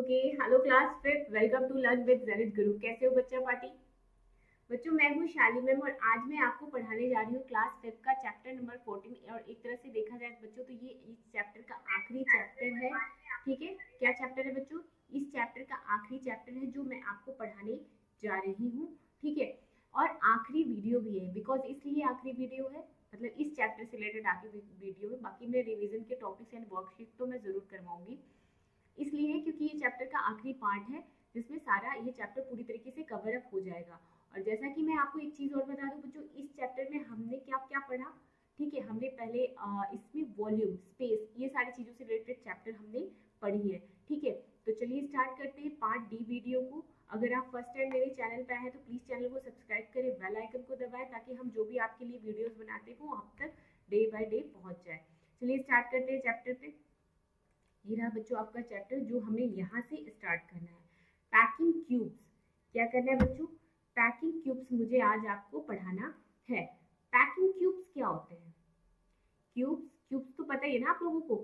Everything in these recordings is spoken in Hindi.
Okay, hello class fifth, welcome to learn with Zenith Guru. कैसे हो बच्चा पार्टी? बच्चों, मैं हूँ शाली मैम और आज मैं आपको पढ़ाने जा रही हूँ क्लास फिफ्थ का चैप्टर नंबर 14। और एक तरह से देखा जाए बच्चों तो ये इस चैप्टर का आखिरी चैप्टर है। ठीक है, क्या चैप्टर है बच्चों? इस चैप्टर का आखिरी चैप्टर है जो मैं आपको पढ़ाने जा रही हूँ। ठीक है, और आखिरी वीडियो भी है। बिकॉज इसलिए आखिरी वीडियो है, मतलब इस चैप्टर से रिलेटेड आखिरी वीडियो है। बाकी मैं रिवीजन के टॉपिक्स एंड वर्कशीट तो मैं जरूर करवाऊंगी, इसलिए क्योंकि ये चैप्टर का आखिरी पार्ट है जिसमें सारा ये चैप्टर पूरी तरीके से कवर अप हो जाएगा। और जैसा कि मैं आपको एक चीज और बता दूं बच्चों, इस चैप्टर में हमने क्या क्या पढ़ा। ठीक है, हमने पहले इसमें वॉल्यूम, स्पेस, ये सारी चीजों से रिलेटेड चैप्टर हमने पढ़ी है। ठीक है, तो चलिए स्टार्ट करते हैं पार्ट डी वीडियो को। अगर आप फर्स्ट टाइम मेरे चैनल पे आए हैं तो प्लीज चैनल को सब्सक्राइब करें, बेल आइकन को दबाएं ताकि हम जो भी आपके लिए वीडियोस बनाते हो आप तक डे बाय डे पहुंच जाए। चलिए स्टार्ट करते हैं चैप्टर पे। ये रहा बच्चों आपका चैप्टर जो हमें यहाँ से स्टार्ट करना है। पैकिंग क्यूब्स, क्या करना है बच्चों? पैकिंग क्यूब्स मुझे आज आपको पढ़ाना है। पैकिंग क्यूब्स क्या होते हैं? क्यूब्स क्यूब्स तो पता ही है ना आप लोगों को।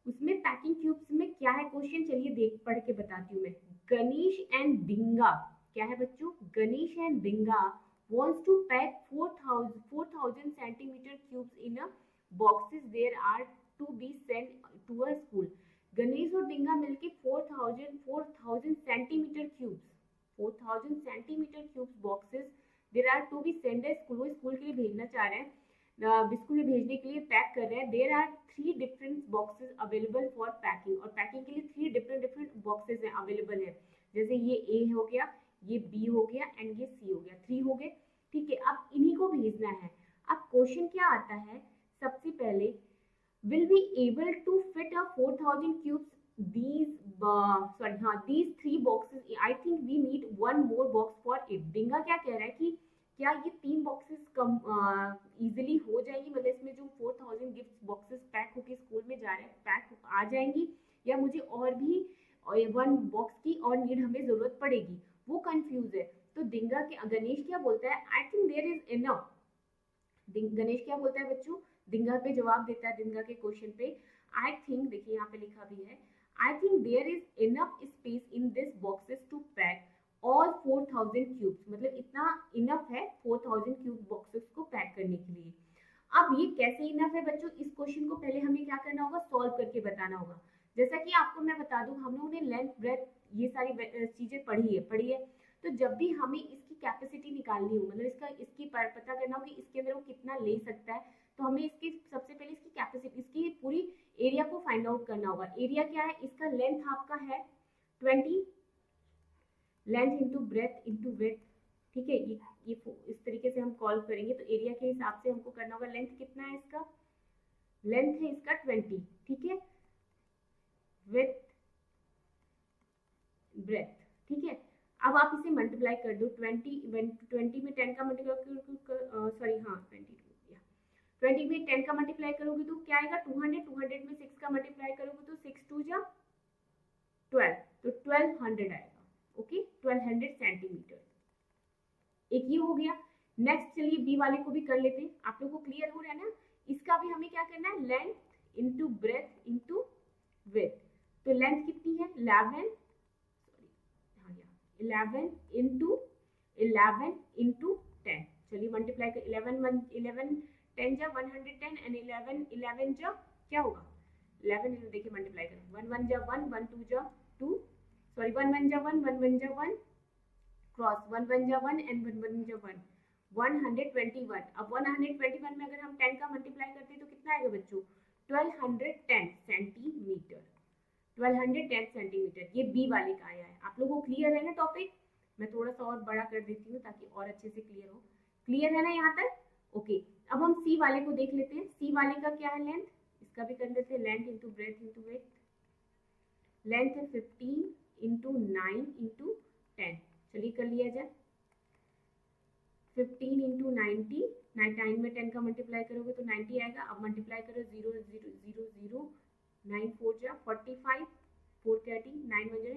उसमें पैकिंग क्यूब्स में क्या है क्वेश्चन, चलिए देख पढ़ के बताती हूँ मैं। गणेश एंड डिंगा, क्या है बच्चों? Ganesh and डिंगा wants to pack 4,000 centimeter cubes in a boxes there are to be sent to a school। Ganesh और डिंगा मिलके 4,000 centimetre cubes, 4,000 centimetre cubes boxes there are to be send school, वो स्कूल के लिए भेजना चाह रहे हैं, स्कूल में भेजने के लिए पैक कर रहे हैं। There are 3 different boxes available for packing, और पैकिंग के लिए 3 डिफरेंट बॉक्सेस हैं अवेलेबल है। जैसे ये ए हो गया, ये बी हो गया एंड ये सी हो गया, 3 हो गए। ठीक है, अब इन्हीं को भेजना है। अब क्वेश्चन क्या आता है सबसे पहले, will be able to fit a 4,000 cubes these 3 boxes। I think we need one more box for it। डिंगा क्या कह रहा है कि क्या ये 3 बॉक्सेस कम इजिली हो जाएंगी, मतलब इसमें जो 4,000 गिफ्ट बॉक्सेस पैक होके स्कूल में जा रहे हैं पैक आ जाएंगी, या मुझे और भी 1 बॉक्स की और नीड हमें जरूरत पड़ेगी, वो कंफ्यूज है। तो डिंगा के गणेश क्या बोलता है, I think there is enough. Ganesh क्या बोलता है बच्चों? डिंगा पे जवाब देता है, डिंगा के क्वेश्चन पे। आई थिंक, देखिए यहाँ पे लिखा भी है, I think there is enough space in this boxes to pack all 4,000 cubes, मतलब इतना इनफ है 4,000 क्यूब बॉक्सेस को पैक करने के लिए। अब ये कैसे इनफ है बच्चों, इस क्वेश्चन को पहले हमें क्या करना होगा, सॉल्व करके बताना होगा। जैसा कि आपको मैं बता दूं, हम लोगों ने लेंथ ब्रेथ ये सारी चीजें पढ़ी है। तो जब भी हमें इसकी कैपेसिटी निकालनी हो, मतलब इसकी पता करना हो कि इसके अंदर वो कितना ले सकता है, तो हमें इसकी सबसे पहले इसकी कैपेसिटी, इसकी पूरी एरिया को फाइंड आउट करना होगा। एरिया क्या है इसका? लेंथ आपका है 20, length into breadth into width. ठीक है, ये इस तरीके से हम कॉल करेंगे तो एरिया के हिसाब से हमको करना होगा। लेंथ कितना है इसका? लेंथ है इसका 20, ठीक है, विथ ब्रेथ। ठीक है, अब आप इसे मल्टीप्लाई कर दो। 20 में 10 का मल्टीप्लाई, सॉरी हाँ 20 में 10 का मल्टीप्लाई करोगे तो क्या आएगा? 200। 200 में 6 का मल्टीप्लाई करोगे तो 6 2 जा 12, तो 1200 आएगा। Okay, 1200 centimetre. एक ये हो गया। नेक्स्ट चलिए बी वाले को भी कर लेते हैं, आप लोगों को क्लियर हो रहा है ना? इसका भी हमें क्या करना है, length into breadth into width. तो लेंथ कितनी है? 11 इंटू 10। चलिए मल्टीप्लाई कर, 11 10 जा 110 एंड 11 जा क्या होगा? 11 देखिए मल्टीप्लाई करें, 1 1 जा 1, 1 2 जा 2, सॉरी 1 1 जा 1, 1 1 जा 1, क्रॉस 1 1 जा 1 एंड 1 1 जा 1, 121। अब 121 में अगर हम 10 का मल्टीप्लाई करते हैं तो कितना आएगा बच्चों? 1210 सेंटीमीटर। 1210 सेंटीमीटर, ये बी वाले का आया है। आप लोगों को क्लियर है ना टॉपिक? मैं थोड़ा सा और बड़ा कर देती हूँ ताकि और अच्छे से क्लियर हो। क्लियर है ना यहाँ तक? ओके, अब हम सी वाले को देख लेते हैं। सी वाले का क्या है लेंथ, इसका भी कर लेते हैं। Length into breadth into width. Length है 15 इंटू 9 इंटू 10। चलिए कर लिया जाए। 15 इंटू 90, 9 में 10 का मल्टीप्लाई करोगे तो 90 आएगा। अब मल्टीप्लाई करो 0 0 0 0, 9 4 जा 45, 4 30, 9 1 जा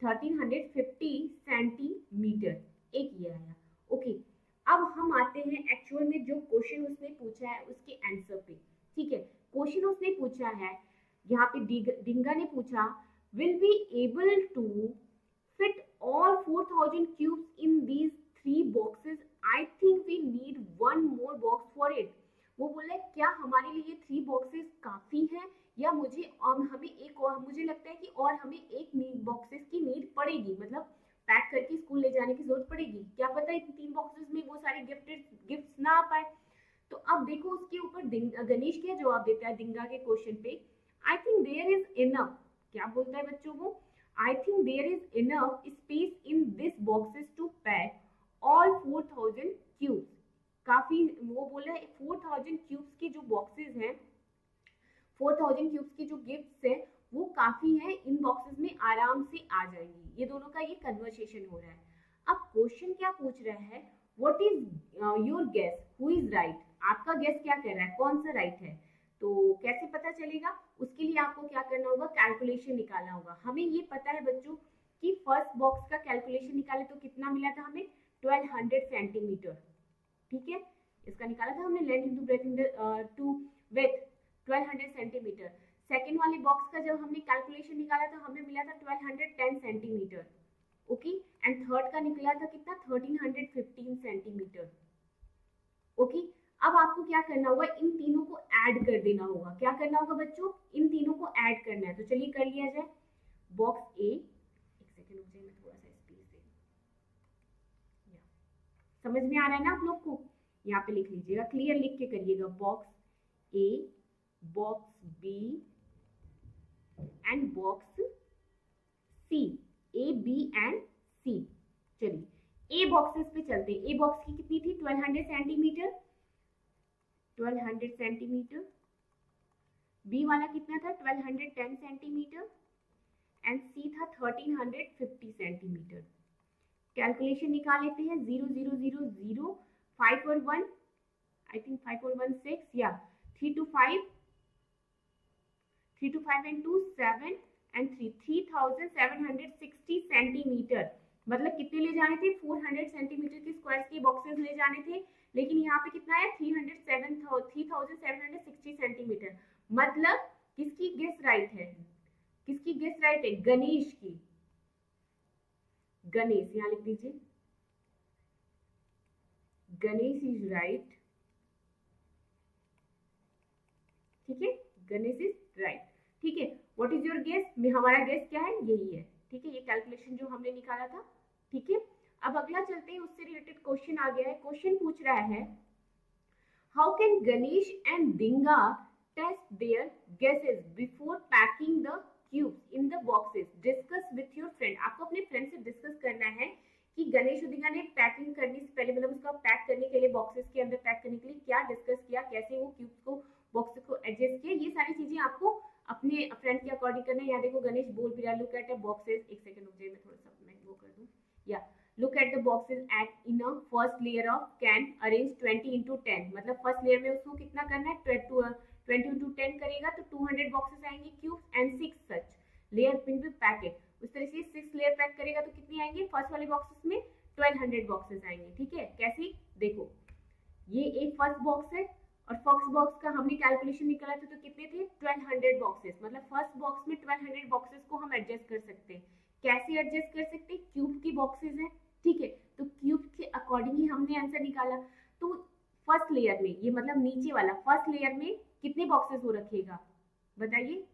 1350 सेंटीमीटर। एक ये आया। ओके, अब हम आते हैं एक्चुअल में जो क्वेश्चन उसने पूछा है उसके आंसर पे। ठीक है, क्वेश्चन उसने पूछा है यहाँ पे डिंगा ने पूछा will be able to fit all 4000 cubes in these 3 boxes, I think we need 1 more box for it. वो बोला क्या हमारे लिए 3 बॉक्सेस काफी हैं या हमें एक और, मुझे लगता है कि और हमें एक बॉक्सेस की नीड पड़ेगी, मतलब पैक करके स्कूल ले जाने की जरूरत पड़ेगी, क्या पता इन 3 बॉक्सेस में वो सारे गिफ्ट्स ना आ पाए। तो अब देखो उसके ऊपर गणेश क्या जवाब देता है डिंगा के क्वेश्चन पे, I think there is enough, क्या बोलता है बच्चों वो, I think there is enough space in this boxes to pack all 4000 cubes, काफी, वो बोला है 4000 क्यूब्स की जो बॉक्सेस हैं, 4000 क्यूब्स की जो गिफ्ट्स है वो काफी है, इन बॉक्सेस में आराम से आ जाएंगी। ये दोनों का ये कन्वर्सेशन हो रहा है। अब क्वेश्चन क्या पूछ रहा है, what is your guess, who is right, आपका गेस क्या कह रहा है, कौन सा राइट है। तो कैसे पता चलेगा, उसके लिए आपको क्या करना होगा, कैलकुलेशन निकालना होगा। हमें ये पता है बच्चों कि फर्स्ट बॉक्स का कैलकुलेशन निकाले तो कितना मिला था हमें, 1200 सेंटीमीटर, ठीक है, इसका निकाला था हमने, length into breadth to width 1200 centimetre. Second वाले बॉक्स का जब हमने कैलकुलेशन निकाला तो हमें मिला था 1210 सेंटीमीटर, ओके, एंड थर्ड का निकला था कितना, 1315 सेंटीमीटर, ओके। अब आपको क्या करना होगा, इन तीनों को ऐड कर देना होगा, क्या करना होगा बच्चों, इन तीनों को ऐड करना है। तो चलिए कर लिया जाए, बॉक्स ए, एक सेकेंड मुझे, मैं थोड़ा सा स्पेस दे, समझ में आ रहा है ना आप लोग को, यहाँ पे लिख लीजिएगा, क्लियर लिख के करिएगा, box A, box B and box C, A B and C. चलिए ए बॉक्सेस पे चलते हैं, ए बॉक्स की कितनी थी, 1200 सेंटीमीटर, 1200 सेंटीमीटर, बी वाला कितना था, 1210 सेंटीमीटर, एंड सी था 1350 सेंटीमीटर। कैलकुलेशन निकाल लेते हैं, 0 0 0 0, 5 और 1, आई थिंक 5 और 1 6, या 3 to 5, 3 to 5 and 2 7 and 3, 3760 centimetre, मतलब कितने ले जाने थे, 400 सेंटीमीटर के स्क्वायर के बॉक्सेस ले जाने थे, लेकिन यहाँ पे कितना है, 3760 सेंटीमीटर। मतलब किसकी गेस राइट है, किसकी गेस राइट है, गणेश की, गणेश, यहाँ लिख दीजिए, गणेश इज राइट, ठीक है, गणेश इज राइट, ठीक है। व्हाट इज योर गेस, हमारा गेस क्या है, यही है, ठीक है, ये कैलकुलेशन जो हमने निकाला था, ठीक है। अब अगला चलते हैं, उससे रिलेटेड क्वेश्चन आ गया है, क्वेश्चन पूछ रहा है how can Ganesh and Dinga test their guesses before packing the cubes in the boxes, discuss with your friend, आपको अपने फ्रेंड से डिस्कस करना है कि गणेश और डिंगा ने पैकिंग करने से पहले, मतलब उसका पैक करने के लिए, बॉक्सेस के अंदर पैक करने के लिए क्या डिस्कस किया, कैसे वो क्यूब्स को, बॉक्सेस को एडजस्ट किया, ये सारी चीजें आपको अपने फ्रेंड के अकॉर्डिंग करना है। यहाँ देखो गणेश बोल भी रहा है, लुक एट द बॉक्सेस, एक सेकंड रुक जाइए, मैं थोड़ा सा मैं वो कर दूं, या look at the boxes at in a first layer of can arrange 20 into 10, मतलब फर्स्ट लेयर में उसको कितना करना है, 20 into 10 करेगा तो 200 बॉक्सेस आएंगे cubes and 6 such layer will be packed, उस तरह से 6 लेयर पैक करेगा तो कितनी आएंगे, फर्स्ट वाले बॉक्सेस में 1200 बॉक्सेस आएंगे, ठीक है। कैसे, देखो ये एक फर्स्ट बॉक्स है और फर्स्ट बॉक्स का हमने कैलकुलेशन निकाला था तो कितने थे, 1200 बॉक्सेस, मतलब फर्स्ट बॉक्स में 1200 बॉक्सेस को हम एडजस्ट कर सकते हैं। कैसे एडजस्ट कर सकते हैं, क्यूब की बॉक्सेस हैं, ठीक है, तो क्यूब के अकॉर्डिंग ही हमने आंसर निकाला। तो फर्स्ट लेयर में, ये मतलब नीचे वाला फर्स्ट लेयर में कितने बॉक्सेस हो रखेगा, बताइए,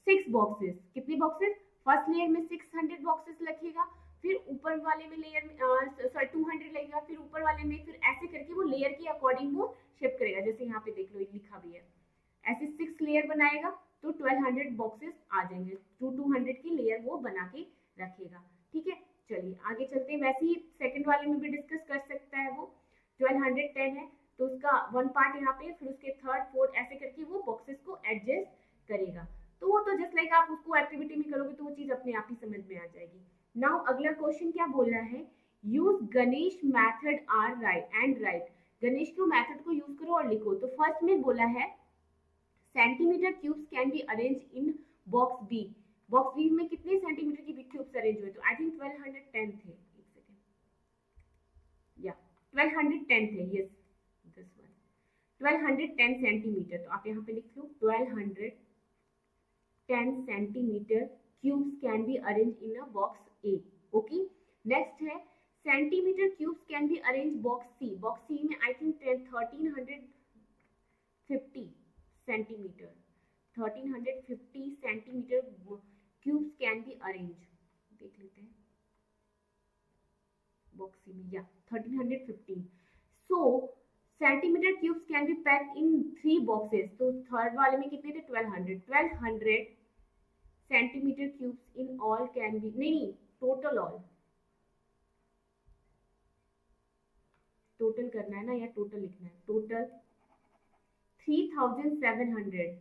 6 बॉक्सेस, कितने बॉक्सेस, फर्स्ट लेयर में 600 बॉक्सेस रखेगा, फिर ऊपर वाले में लेयर में सॉरी 200 लगेगा, फिर ऊपर वाले में, फिर ऐसे करके वो लेयर के अकॉर्डिंग वो शिफ्ट करेगा, जैसे यहाँ पे देख लो लिखा भी है, ऐसे 6 लेयर बनाएगा तो 1200 बॉक्सेस आ जाएंगे, 200 की लेयर वो बना के रखेगा, ठीक है। चलिए आगे चलते हैं, वैसे ही सेकंड वाले में भी डिस्कस कर सकता है वो, 1210 है तो उसका वन पार्ट यहाँ पे, फिर उसके थर्ड फोर्थ ऐसे करके वो बॉक्सेस को एडजस्ट करेगा। तो वो तो जस्ट लाइक आप उसको एक्टिविटी में करोगे तो वो चीज अपने आप ही समझ में आ जाएगी। नाउ अगला क्वेश्चन क्या बोल रहा है, use Ganesh method are right and right, Ganesh के मैथड को यूज करो और लिखो। तो फर्स्ट में बोला है centimetre cubes can be arrange in box B, box B में कितने सेंटीमीटर की क्यूब्स अरेंज हुए, तो आई थिंक 1210 थे, एक सेकेंड, या 1210 थे, यस दिस वन 1210 सेंटीमीटर, तो आप यहाँ पे लिख लो 1210 10 centimeter cubes can be arranged in a box A. Okay. Next है centimeter cubes can be arranged box C. Box C में I think 1350 centimeter. 1350 centimeter cubes can be arranged. देख लेते हैं box C में, yeah, 1350. So centimeter cubes can be packed in 3 boxes. तो थर्ड वाले में कितने थे? 1200 centimeter cubes in all can be, नहीं, total all, टोटल करना है ना, या टोटल लिखना है? Total 3700,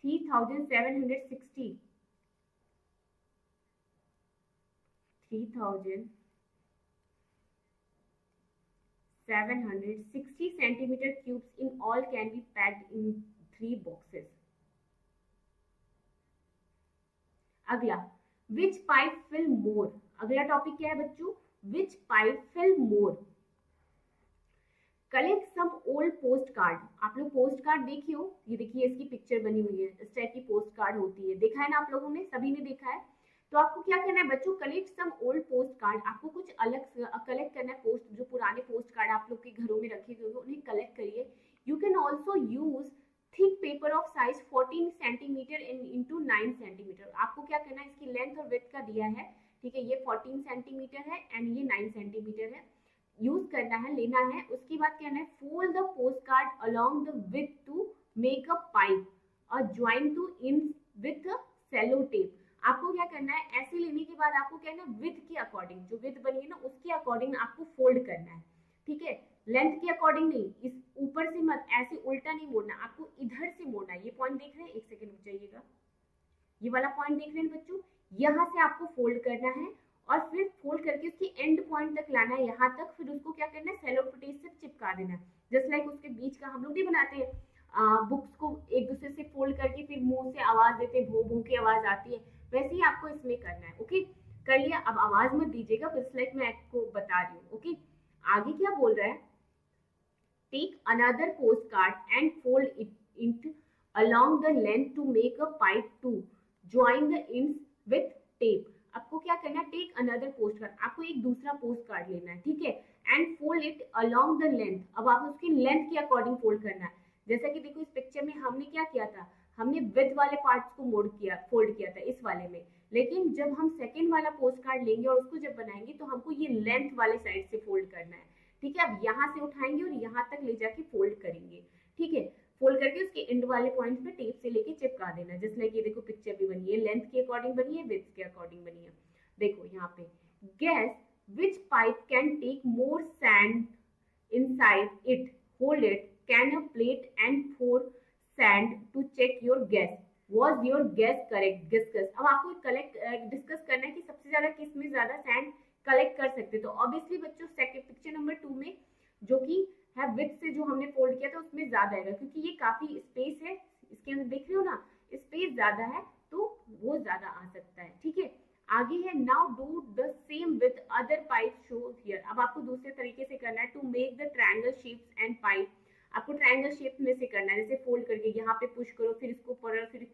3760, 3760 centimeter cubes in all can be packed in 3 boxes. अगला, which pipe fill more? अगला टॉपिक क्या है बच्चों? Which pipe fill more? Collect some old postcard. आप लोग पोस्ट कार्ड देखिए हो, ये देखिए इसकी पिक्चर बनी हुई है, इस टाइप की पोस्ट कार्ड होती है, देखा है ना आप लोगों ने? सभी ने देखा है. तो आपको क्या करना है बच्चों? Collect some old postcard. आपको कुछ अलग कलेक्ट करना है. पोस्ट, जो पुराने पोस्ट कार्ड आप लोग के घरों में रखे हुए उन्हें कलेक्ट करिए. You can also use thick paper of size 14 centimetre into 9 centimetre. आपको क्या करना है? इसकी लेंथ और विड्थ का दिया है, ठीक है? ये 14 सेंटीमीटर है एंड ये 9 सेंटीमीटर है. यूज करना है, लेना है. उसके बाद क्या है? Fold the postcard along the with to make a pipe और join to in with sellotape. आपको क्या करना है? ऐसे लेने के बाद आपको क्या है ना, विथ के अकॉर्डिंग, जो विथ बनी है ना उसके अकॉर्डिंग आपको फोल्ड करना है, ठीक है? लेंथ के अकॉर्डिंग नहीं. इस ऊपर से मत, ऐसे उल्टा नहीं मोड़ना, आपको इधर से मोड़ना है. ये पॉइंट देख रहे हैं? एक सेकेंड रुक जाइएगा. ये वाला पॉइंट देख रहे हैं बच्चों? यहाँ से आपको फोल्ड करना है और फिर फोल्ड करके उसके एंड पॉइंट तक लाना है, यहाँ तक. फिर उसको क्या करना है? सेलो टेप से चिपका देना है. जस्ट लाइक उसके बीच का हम लोग भी बनाते हैं बुक्स को एक दूसरे से फोल्ड करके फिर मुंह से आवाज देते हैं, भो भो की आवाज आती है, वैसे ही आपको इसमें करना है. ओके, कर लिया? अब आवाज मत दीजिएगा, जस्ट लाइक मैं आपको बता रही हूँ. ओके, आगे क्या बोल रहा है? Take another postcard and fold it along the length to make a pipe to join the ends with tape. आपको क्या करना है? Take another postcard. आपको एक दूसरा पोस्ट कार्ड लेना है, ठीक है? And fold it along the length. अब आप उसकी लेंथ के अकॉर्डिंग फोल्ड करना है. जैसा कि देखो इस पिक्चर में हमने क्या किया था? हमने विथ वाले पार्ट्स को फोल्ड किया था इस वाले में. लेकिन जब हम सेकेंड वाला पोस्ट कार्ड लेंगे और उसको जब बनाएंगे तो हमको ये लेंथ वाले साइड से फोल्ड करना है, ठीक है? अब यहाँ से उठाएंगे और यहाँ तक ले जाके फोल्ड करेंगे, ठीक है? फोल्ड करके उसके एंड वाले पॉइंट पे टेप से लेके चिपका देना. जस्ट लाइक ये देखो पिक्चर भी बनी है, लेंथ के अकॉर्डिंग बनी है, विड्थ के अकॉर्डिंग बनी है. देखो यहाँ पे, guess which pipe can take more sand inside it, hold it, can a plate and pour sand to check your guess. Was your guess correct? Discuss. अब आपको डिस्कस करना है कि सबसे ज्यादा किस में ज्यादा सैंड कलेक्ट कर सकते. तो ऑब्वियसली बच्चों सेकंड पिक्चर नंबर 2 में जो कि है विथ से जो हमने फोल्ड किया था उसमें ज्यादा आएगा, क्योंकि ये काफी स्पेस है इसके अंदर, देख रहे हो ना? स्पेस ज्यादा है तो वो ज्यादा आ सकता है, ठीक है? आगे है now do the same with other pipe show here. अब आपको दूसरे तरीके से करना है. To make the triangle shapes and pipe. आपको ट्रायंगल शेप में से करना है, जैसे फोल्ड करके यहाँ पे पुश करो, फिर इसको पकड़ो, फिर इस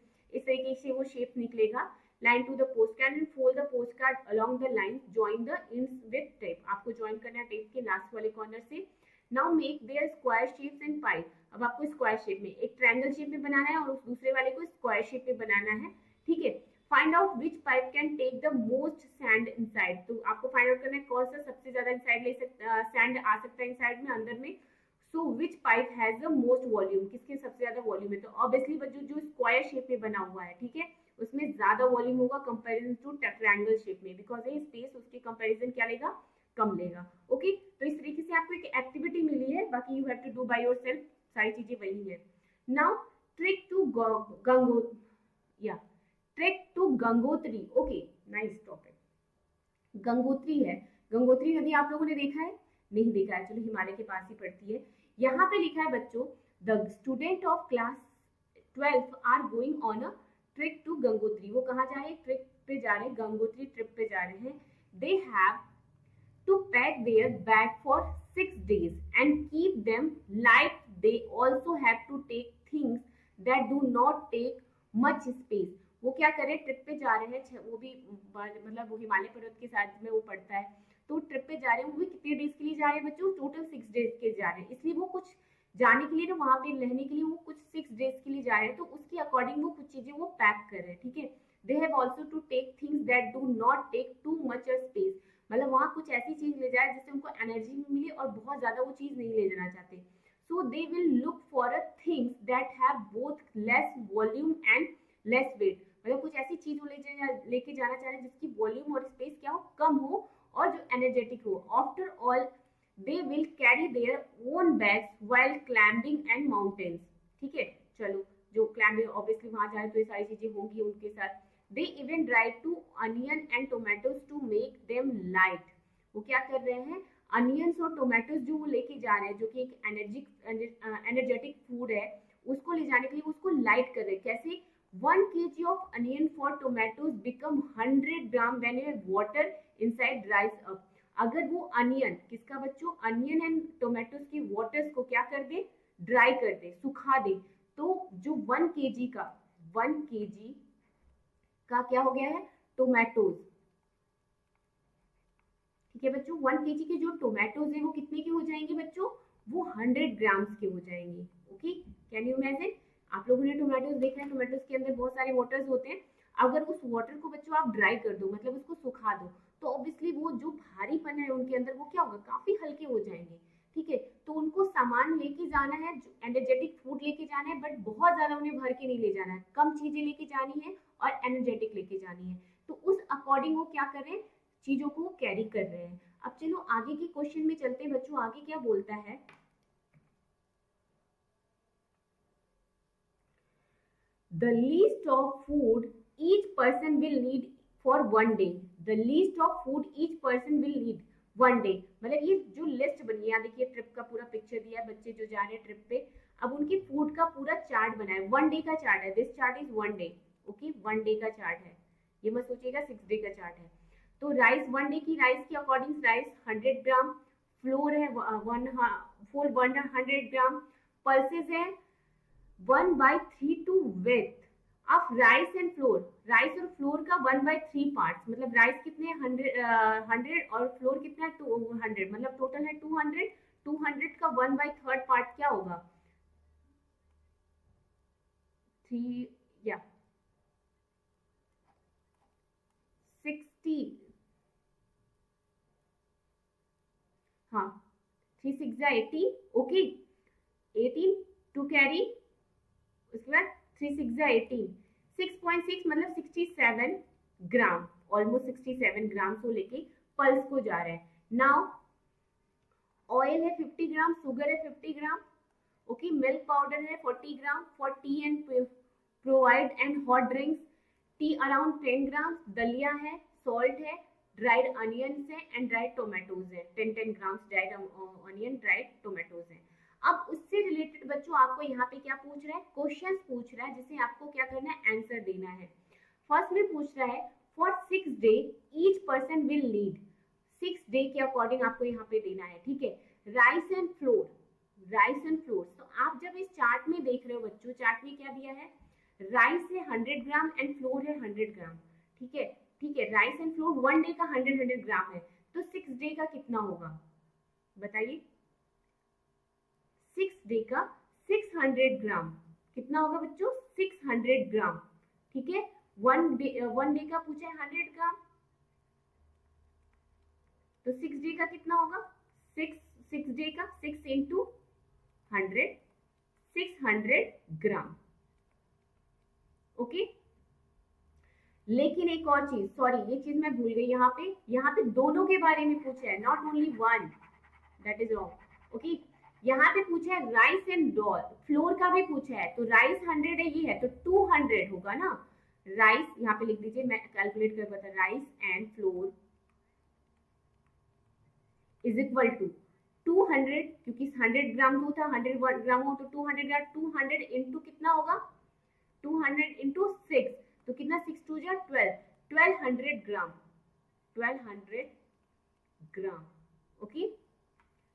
तरीके से वो शेप निकलेगा. Line to the postcard and fold the postcard along the line, join the ends with tape. आपको ज्वाइन करना है टेप के लास्ट वाले कॉर्नर से. Now make their square shapes and pipe. अब आपको स्क्वायर शेप में, एक ट्रायंगल शेप में बनाना है और उस दूसरे वाले को स्क्वायर शेप में बनाना है, ठीक है? Find out which pipe can take the most sand inside. तो आपको फाइंड आउट करना है कौन सा सबसे ज्यादा इनसाइड ले सकता, सैंड आ सकता है इनसाइड में, अंदर में. So which pipe has the most volume, किसके सबसे ज्यादा वॉल्यूम है? तो ऑब्वियसली बच्चों जो स्क्वायर शेप में बना हुआ है, ठीक है, उसमें ज्यादा वॉल्यूम होगा कंपेरिजन टू ट्रायंगल शेप में, बिकॉज ये स्पेस उसके कंपेरिजन क्या लेगा? कम लेगा. ओके, तो इस तरीके से आपको एक एक्टिविटी मिली है, बाकी you have to do by yourself, सारी चीजें वही है. Now trip to Gangotri. Okay, nice topic. Gangotri है. गंगोत्री नदी आप लोगों ने देखा है? नहीं देखा है, चलो हिमालय के पास ही पड़ती है. यहाँ पे लिखा है बच्चों, the student of class 12 are going on a trip to Gangotri. वो कहाँ जा रहे हैं? ट्रिप पे जा रहे हैं, गंगोत्री ट्रिप पे जा रहे हैं. They have to pack their bag for 6 days and keep them light. They also have to take things that do not take much space. वो क्या करे, ट्रिप पे जा रहे हैं, वो भी मतलब वो हिमालय पर्वत के साथ में वो पड़ता है, तो ट्रिप पे जा रहे हैं, वो भी कितने डेज के लिए जा रहे हैं बच्चों, टोटल 6 डेज के जा रहे हैं, इसलिए वो कुछ जाने के लिए ना, वहां पे रहने के लिए वो कुछ 6 डेज के लिए जा रहे हैं, तो उसके अकॉर्डिंग वो कुछ चीजें वो पैक कर रहे हैं, ठीक है। They have also to take things that do not take too much space, मतलब वहां कुछ ऐसी चीज ले जाए जिससे उनको एनर्जी भी मिले और बहुत ज्यादा वो चीज नहीं ले जाना चाहते। So they will look for a things that have both less volume and less weight, मतलब कुछ ऐसी चीज वो लेके जाना चाह रहे हैं जिसकी वॉल्यूम और स्पेस क्या हो, कम हो, और जो एनर्जेटिक हो। After all they will carry their own bags while climbing and mountains, ठीक है। चलो, जो क्लाइंबिंग ऑब्वियसली वहां जाए तो ये सारी चीजें होंगी उनके साथ। They even dry to onion and tomatoes to make them light, वो क्या कर रहे हैं, अनियंस और टोमेटोज जो वो लेके जा रहे हैं, जो कि एक एनर्जेटिक फूड है, उसको ले जाने के लिए उसको लाइट कर रहे हैं। कैसे, 1 kg of onion for tomatoes become 100 gram when a water inside dries up। अगर वो अनियन, किसका बच्चों, अनियन एंड टोमेटोज की वाटर्स को क्या कर दे, ड्राई कर दे, सुखा दे, तो जो 1 kg का क्या हो गया है, टोमेटोज, ठीक है बच्चों। 1 kg के जो टोमेटोज है वो कितने के हो जाएंगे बच्चों, वो 100 ग्राम्स के हो जाएंगे। ओके, कैन यू इमेजिन, आप लोगों ने टोमेटोज देखे हैं, टोमेटोज के अंदर बहुत सारे वाटर्स होते हैं, अगर उस वाटर को बच्चों आप ड्राई कर दो, मतलब उसको सुखा दो, तो ऑब्वियसली वो जो भारीपन है उनके अंदर वो क्या होगा, काफी हल्के हो जाएंगे, ठीक है। तो उनको सामान लेके जाना है, एनर्जेटिक फूड लेके जाना है, बट बहुत ज्यादा उन्हें भर के नहीं ले जाना है, कम चीजें लेके जानी है और एनर्जेटिक लेके जानी है, तो उस अकॉर्डिंग वो क्या कर रहे हैं, चीजों को कैरी कर रहे हैं। अब चलो आगे के क्वेश्चन में चलते हैं बच्चों, आगे क्या बोलता है, the least of food each person will need for 1 day, the least of food each person will need 1 day, मतलब ये जो लिस्ट बनी है, यहाँ देखिए ट्रिप का पूरा पिक्चर दिया है, बच्चे जो जा रहे हैं ट्रिप पे, अब उनकी फूड का पूरा चार्ट बना है, 1 डे का चार्ट है, this chart is 1 day, okay, 1 day का चार्ट है, ये मत सोचिएगा 6 डे का चार्ट है। तो राइस 1 डे की राइस के अकॉर्डिंग राइस 100 ग्राम, फ्लोर है 100 ग्राम, पल्सेस है 1/3 to with of rice and flour, rice और फ्लोर का 1/3 पार्ट, मतलब राइस कितने 100 और फ्लोर कितना है 200, मतलब टोटल है 200, 200 का 1/3 पार्ट क्या होगा, 3 या 60, हाँ 3 6 18, ओके, 18 टू कैरी, उसके बाद 3 6 18, 6.6 मतलब 67 ग्राम, ऑलमोस्ट 67 ग्राम को लेके पल्स को जा रहा है। नाउ ऑयल है 50 ग्राम, शुगर है 50 ग्राम, ओके, मिल्क पाउडर है 40 gram for T and provide and hot drinks, T around 10 ग्राम, दलिया है, सॉल्ट है, ड्राइड अनियंस है एंड ड्राइड टोमेटोज है, 10 ग्राम ड्राइड अनियन, ड्राइड टोमेटोज है। अब उससे रिलेटेड बच्चों आपको यहाँ पे क्या पूछ रहा है, क्वेश्चन पूछ रहा है, जिसे आपको क्या करना है, आंसर देना है। फर्स्ट में पूछ रहा है for 6 day each person will need, 6 day के अकॉर्डिंग आपको यहाँ पे देना है, ठीक है। Rice and flour, rice and floor, तो आप जब इस चार्ट में देख रहे हो बच्चों, चार्ट में क्या दिया है, राइस है 100 ग्राम एंड फ्लोर है 100 ग्राम, ठीक है, ठीक है, राइस एंड फ्लोर 1 डे का 100 ग्राम है, तो 6 डे का कितना होगा बताइए, 6 डे का 600 ग्राम, कितना होगा बच्चों, 600 ग्राम, ठीक है। 1 डे का पूछा है 100 ग्राम, तो 6 डे का कितना होगा, 6 डे का 6 इंटू 100, 600 ग्राम, ओके। लेकिन एक और चीज, सॉरी ये चीज मैं भूल गई, यहाँ पे दोनों के बारे में पूछा है, not only one, that is wrong, okay. यहाँ पे पूछा है राइस एंड फ्लोर का भी पूछा है, तो राइस 100 है, ये है तो 200 होगा ना, राइस यहाँ पे लिख दीजिए, मैं कैलकुलेट कर बता, rice and flour is equal to 200, क्योंकि 100 ग्राम जो था 100 ग्राम हो तो 200 ग्राम, 200 इंटू कितना होगा, 200 इंटू 6, तो कितना 6 2 जा 12, 1200 ग्राम, 1200 ग्राम, ओके।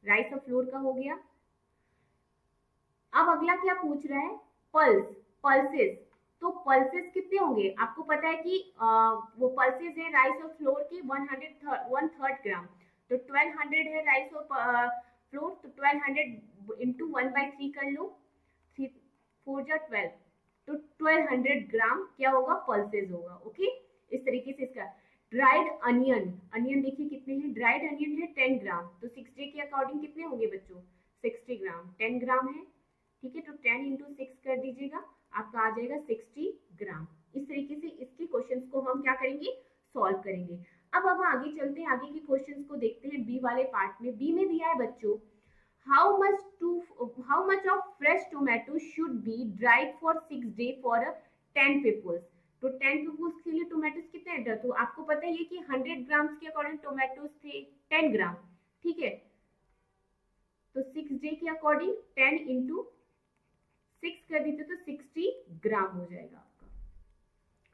राइस और फ्लोर का हो गया। अब अगला क्या पूछ रहा है, पल्स, पल्सेस, तो पल्सेस कितने होंगे आपको पता है कि वो पल्सेस है राइस और फ्लोर के 1/3 ग्राम, तो 1200 है राइस और फ्लोर, तो 1200 इंटू 1/3 कर लो, 3 4 जा 12, तो 1200 ग्राम क्या होगा पल्सेस होगा। ओके, इस तरीके से इसका ड्राइड अनियन, अनियन देखिए कितने हैं, ड्राइड अनियन है 10 ग्राम, तो 6 डे के अकॉर्डिंग कितने होंगे बच्चों 60 ग्राम, 10 ग्राम है, ठीक है, तो 10 इंटू 6 कर दीजिएगा, आपका आ जाएगा 60 ग्राम। इस तरीके से इसके क्वेश्चंस को हम क्या करेंगे सॉल्व करेंगे। अब हम आगे चलते हैं, आगे के क्वेश्चंस को देखते हैं बी वाले पार्ट में। बी में दिया है बच्चों how much of fresh tomato should be dried for 6 day for 10 peoples, तो 10 peoples के लिए टोमेटोज कितने हैं, तो आपको पता है कि 100 ग्राम के अकॉर्डिंग टोमेटोज थे 10 ग्राम, ठीक है, तो 6 डे के अकॉर्डिंग 10 इंटू 6 कर देते तो 60 ग्राम हो जाएगा आपका।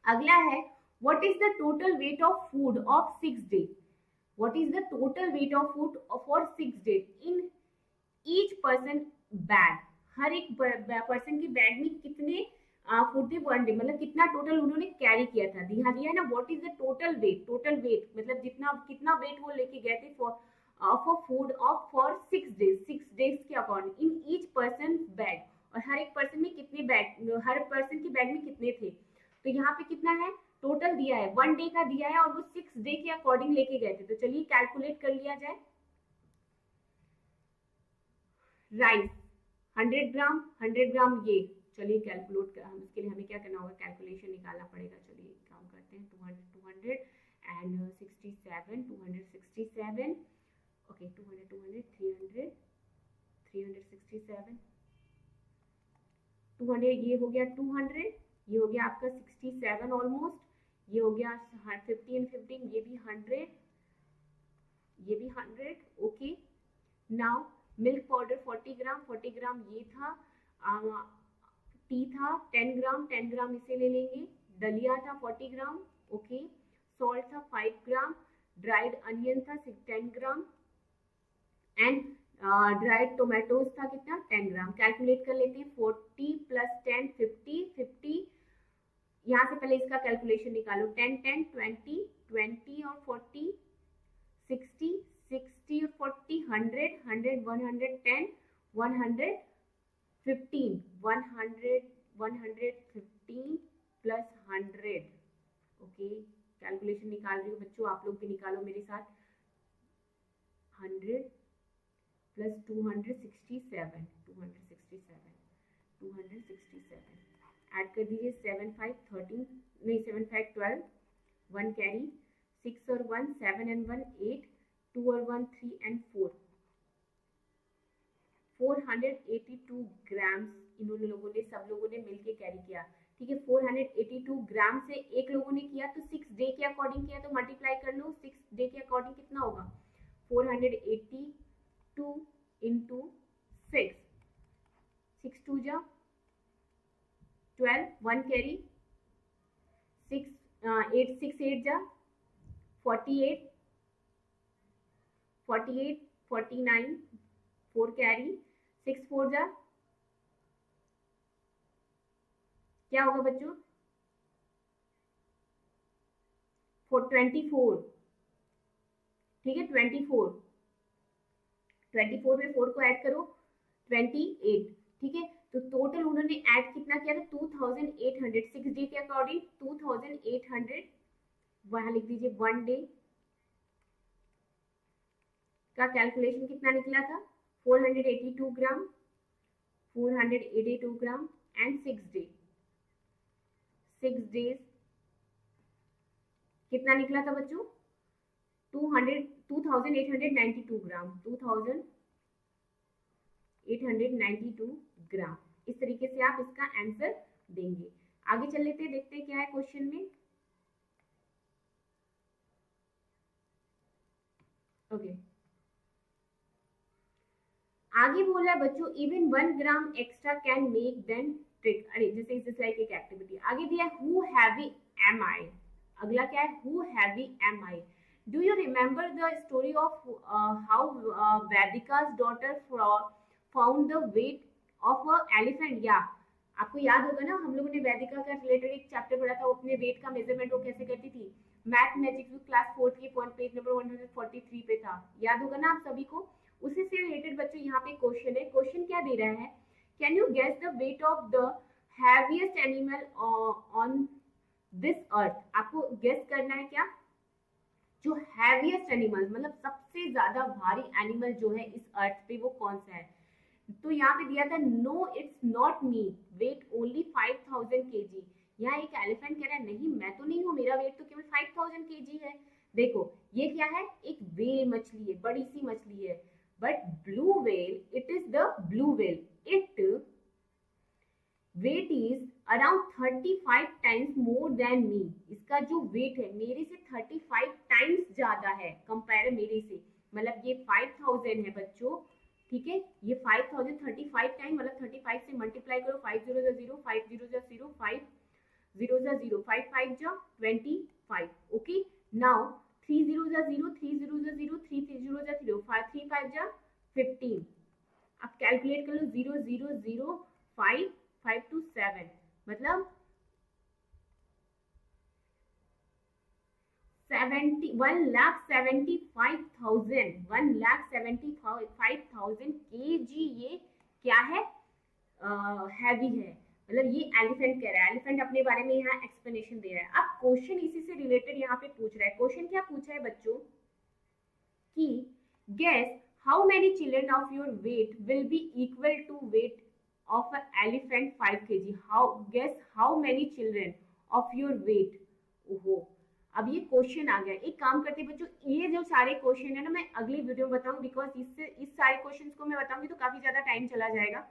अगला है what is the total weight of food of 6 day, what is the total weight of food for 6 day in each person bag, हर एक पर्सन की बैग में कितने फूड थे वन डे, मतलब कितना टोटल उन्होंने कैरी किया था, यहाँ दिया है ना what is the total weight, total weight मतलब जितना कितना वेट वो लेके गए थे for food of for 6 days, 6 days के according in each person bag, और हर एक पर्सन में कितने बैग, हर पर्सन की बैग में कितने थे, तो यहाँ पे कितना है टोटल दिया है, 1 डे का दिया है और वो 6 डे के अकॉर्डिंग लेके गए थे, तो चलिए कैलकुलेट कर लिया जाए। राइस 100 ग्राम, 100 ग्राम ये, चलिए कैलकुलेट कर, हम इसके लिए हमें क्या करना होगा कैलकुलेशन निकालना पड़ेगा, चलिए काम करते हैं 200 एंड 67 267, ओके 200 300 367, 200 ये हो गया 200, ये हो गया आपका 67 ऑलमोस्ट, ये हो गया 15 15, ये भी 100, ये भी 100, ओके। नाउ मिल्क पाउडर 40 ग्राम, 40 ग्राम ये था, टी था 10 ग्राम, 10 ग्राम इसे ले लेंगे, दलिया था 40 ग्राम, ओके, सॉल्ट था 5 ग्राम, ड्राइड अनियन था 10 ग्राम एंड ड्राइड टोमेटोज था कितना 10 ग्राम। कैलकुलेट कर लेते हैं 40 प्लस 10 50, 50 यहाँ से पहले इसका कैलकुलेशन निकालो, 10 10 20 20 और 40 60 60 और 40 100 100 110 115 100 115 प्लस 100, ओके, कैलकुलेशन निकाल रही हूँ बच्चों, आप लोग भी निकालो मेरे साथ, 100 प्लस 267 ऐड कर दीजिए, 7 5 13 नहीं 7 5 12, 1 कैरी, 6 और 1 7 एंड 1 8, 2 और 1 3 एंड 4, 482 ग्राम्स इन्होंने लोगों ने सब लोगों ने मिलके कैरी किया, ठीक है, 482 ग्राम से एक लोगों ने किया तो 6 डे के अकॉर्डिंग किया, तो मल्टीप्लाई कर लो, 6 डे के अकॉर्डिंग कितना होगा 482 इंटू 6, 6 2 जा 12, 1 कैरी, 6 8 6 8 जा 48 48 49, 4 कैरी, 6 4 जा क्या होगा बच्चों 24, ठीक है 24 में 4 को ऐड करो 28, ठीक है, तो टोटल उन्होंने ऐड कितना किया था 2800, 6 डे के अकॉर्डिंग 2800, वहां लिख दीजिए 1 डे का कैलकुलेशन कितना निकला था 482 ग्राम, 482 ग्राम एंड 6 डे, 6 डेज कितना निकला था बच्चों 2892 ग्राम, 2892 ग्राम। इस तरीके से आप इसका आंसर देंगे। आगे चल लेते हैं, देखते हैं क्या है क्वेश्चन में। ओके, आगे बोला है बच्चों even 1 gram extra can make then trick, अरे जैसे इस लाइक एक एक्टिविटी आगे दिया हु हैवी एम आई, अगला क्या है who heavy am I. Do you remember the story of how Vedika's daughter found the weight of an elephant? Yeah, आपको याद होगा ना, हम लोगों ने वैदिका का रिलेटेड एक चैप्टर पढ़ा था, वो अपने वेट का मेजरमेंट वो कैसे करती थी। मैथमेटिक्स क्लास 4 के पॉइंट पेज नंबर 143 पे था, याद होगा ना आप सभी को। उसी से रिलेटेड बच्चों यहाँ पे क्वेश्चन है। क्वेश्चन क्या दे रहा है, can you guess the weight of the heaviest animal on this earth. आपको गेस करना है क्या, जो हैवीएस्ट एनिमल मतलब सबसे ज्यादा भारी एनिमल जो है इस अर्थ पे वो कौन सा है। तो यहाँ पे दिया था no it's not me, weight only 5000 KG. यहाँ एक एलिफेंट कह रहा है नहीं मैं तो नहीं हूँ, मेरा वेट तो केवल 5000 केजी है। देखो ये क्या है, एक वेल मछली है, बड़ी सी मछली है। But blue whale, it is the blue whale, it weight is around 35 times more than me. इसका जो वेट है मेरे से 35 टाइम्स ज्यादा है कंपेयर मेरे से। मतलब ये 5000 है बच्चों, ठीक है, ये 5000 35 टाइम मतलब 35 से मल्टीप्लाई करो, 5 0 0 5 0 0 5 0 0 5 5 जो 25। ओके, नाउ 3 0 0 3 0 0 3 0 0 5 3 5 जा 15। अब कैलकुलेट कर लो, 0 0 0 5 5 to 7 मतलब 1,75,000 केजी ये क्या है, हैवी है। मतलब ये एलिफेंट कह रहा है, एलिफेंट अपने बारे में यहाँ एक्सप्लेनेशन दे रहा है। अब क्वेश्चन इसी से रिलेटेड यहाँ पे पूछ रहा है। क्वेश्चन क्या पूछा है बच्चों कि guess how many children of your weight will be equal to weight of an elephant 5 kg. How guess how many children of your weight. ओहो, अब ये क्वेश्चन आ गया। एक काम करते बच्चों, ये जो सारे क्वेश्चन है ना मैं अगली वीडियो में बताऊं, बिकॉज इससे इस सारे क्वेश्चंस को मैं बताऊंगी तो काफी ज्यादा टाइम चला जाएगा।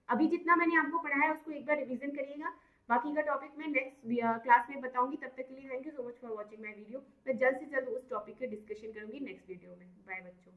अभी जितना मैंने आपको पढ़ाया उसको एक बार रिवीजन करिएगा, बाकी का टॉपिक मैं नेक्स्ट क्लास में बताऊंगी। तब तक के लिए thank you so much for watching my video. मैं जल्द से जल्द उस टॉपिक के डिस्कशन करूंगी नेक्स्ट वीडियो में। बाय बच्चों।